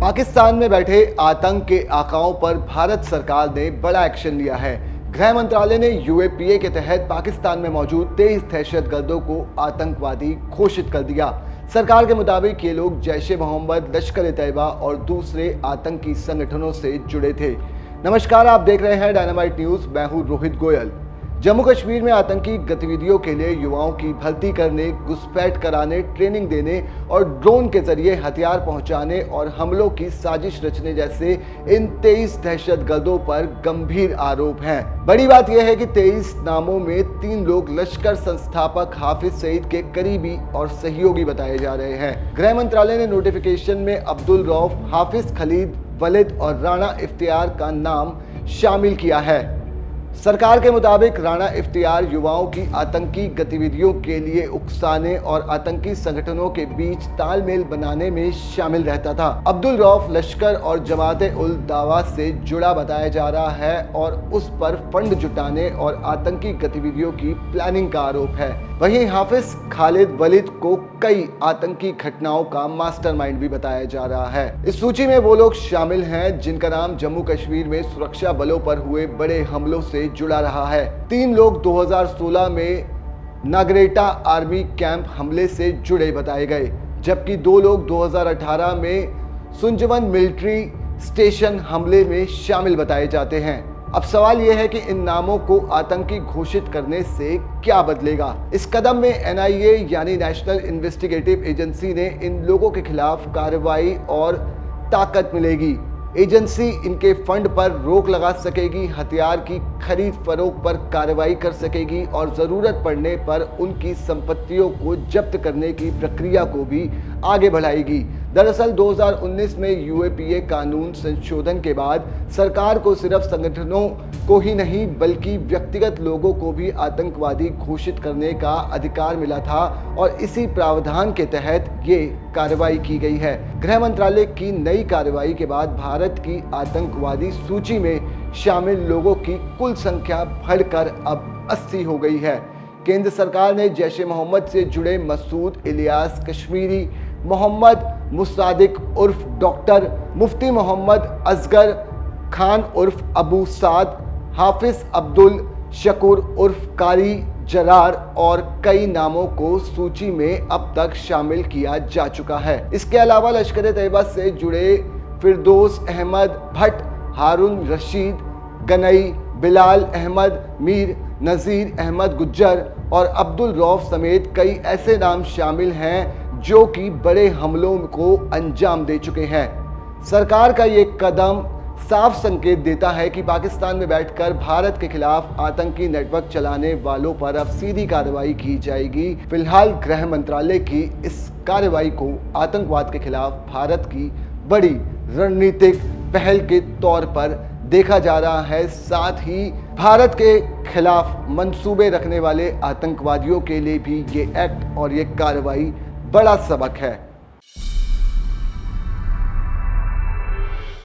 पाकिस्तान में बैठे आतंक के आकाओं पर भारत सरकार ने बड़ा एक्शन लिया है। गृह मंत्रालय ने यूएपीए के तहत पाकिस्तान में मौजूद 23 दहशतगर्दों को आतंकवादी घोषित कर दिया। सरकार के मुताबिक ये लोग जैश ए मोहम्मद, लश्कर-ए-तैयबा और दूसरे आतंकी संगठनों से जुड़े थे। नमस्कार, आप देख रहे हैं डायनामाइट न्यूज। मैं हूं रोहित गोयल। जम्मू कश्मीर में आतंकी गतिविधियों के लिए युवाओं की भर्ती करने, घुसपैठ कराने, ट्रेनिंग देने और ड्रोन के जरिए हथियार पहुंचाने और हमलों की साजिश रचने जैसे इन 23 दहशतगर्दों पर गंभीर आरोप हैं। बड़ी बात यह है कि 23 नामों में 3 लोग लश्कर संस्थापक हाफिज सईद के करीबी और सहयोगी बताए जा रहे हैं। गृह मंत्रालय ने नोटिफिकेशन में अब्दुल रऊफ, हाफिज खलीद, वलिद और राणा इफ्तियार का नाम शामिल किया है। सरकार के मुताबिक राणा इफ्तियार युवाओं की आतंकी गतिविधियों के लिए उकसाने और आतंकी संगठनों के बीच तालमेल बनाने में शामिल रहता था। अब्दुल रऊफ लश्कर और जमात-उल-दावा से जुड़ा बताया जा रहा है और उस पर फंड जुटाने और आतंकी गतिविधियों की प्लानिंग का आरोप है। वहीं हाफिज खालिद वलिद को कई आतंकी घटनाओं का मास्टरमाइंड भी बताया जा रहा है। इस सूची में वो लोग शामिल हैं जिनका नाम जम्मू कश्मीर में सुरक्षा बलों पर हुए बड़े हमलों से जुड़ा रहा है। 3 लोग 2016 में नागरेटा आर्मी कैंप हमले से जुड़े बताए गए, जबकि 2 लोग 2018 में सुंजवन मिलिट्री स्टेशन हमले में शामिल बताए जाते हैं। अब सवाल यह है कि इन नामों को आतंकी घोषित करने से क्या बदलेगा। इस कदम में एनआईए यानी नेशनल इन्वेस्टिगेटिव एजेंसी ने इन लोगों के खिलाफ कार्रवाई और ताकत मिलेगी। एजेंसी इनके फंड पर रोक लगा सकेगी, हथियार की खरीद फरोख्त पर कार्रवाई कर सकेगी और ज़रूरत पड़ने पर उनकी संपत्तियों को जब्त करने की प्रक्रिया को भी आगे बढ़ाएगी। दरअसल 2019 में यूएपीए कानून संशोधन के बाद सरकार को सिर्फ संगठनों को ही नहीं बल्कि व्यक्तिगत लोगों को भी आतंकवादी घोषित करने का अधिकार मिला था और इसी प्रावधान के तहत ये कार्रवाई की गई है। गृह मंत्रालय की नई कार्रवाई के बाद भारत की आतंकवादी सूची में शामिल लोगों की कुल संख्या बढ़कर अब 80 हो गई है। केंद्र सरकार ने जैश ए मोहम्मद से जुड़े मसूद, इलियास कश्मीरी, मोहम्मद मुसादिक उर्फ डॉक्टर, मुफ्ती मोहम्मद असगर खान उर्फ अबू साद, हाफिज अब्दुल शकूर उर्फ कारी जरार और कई नामों को सूची में अब तक शामिल किया जा चुका है। इसके अलावा लश्कर-ए-तैयबा से जुड़े फिरदौस अहमद भट्ट, हारून रशीद गनई, बिलाल अहमद मीर, नज़ीर अहमद गुज्जर और अब्दुल रऊफ समेत कई ऐसे नाम शामिल हैं जो कि बड़े हमलों को अंजाम दे चुके हैं। सरकार का ये कदम साफ संकेत देता है कि पाकिस्तान में बैठकर भारत के खिलाफ आतंकी नेटवर्क चलाने वालों पर अब सीधी कार्रवाई की जाएगी। फिलहाल गृह मंत्रालय की इस कार्रवाई को आतंकवाद के खिलाफ भारत की बड़ी रणनीतिक पहल के तौर पर देखा जा रहा है। साथ ही भारत के खिलाफ मंसूबे रखने वाले आतंकवादियों के लिए भी ये एक्ट और ये कार्रवाई बड़ा सबक है।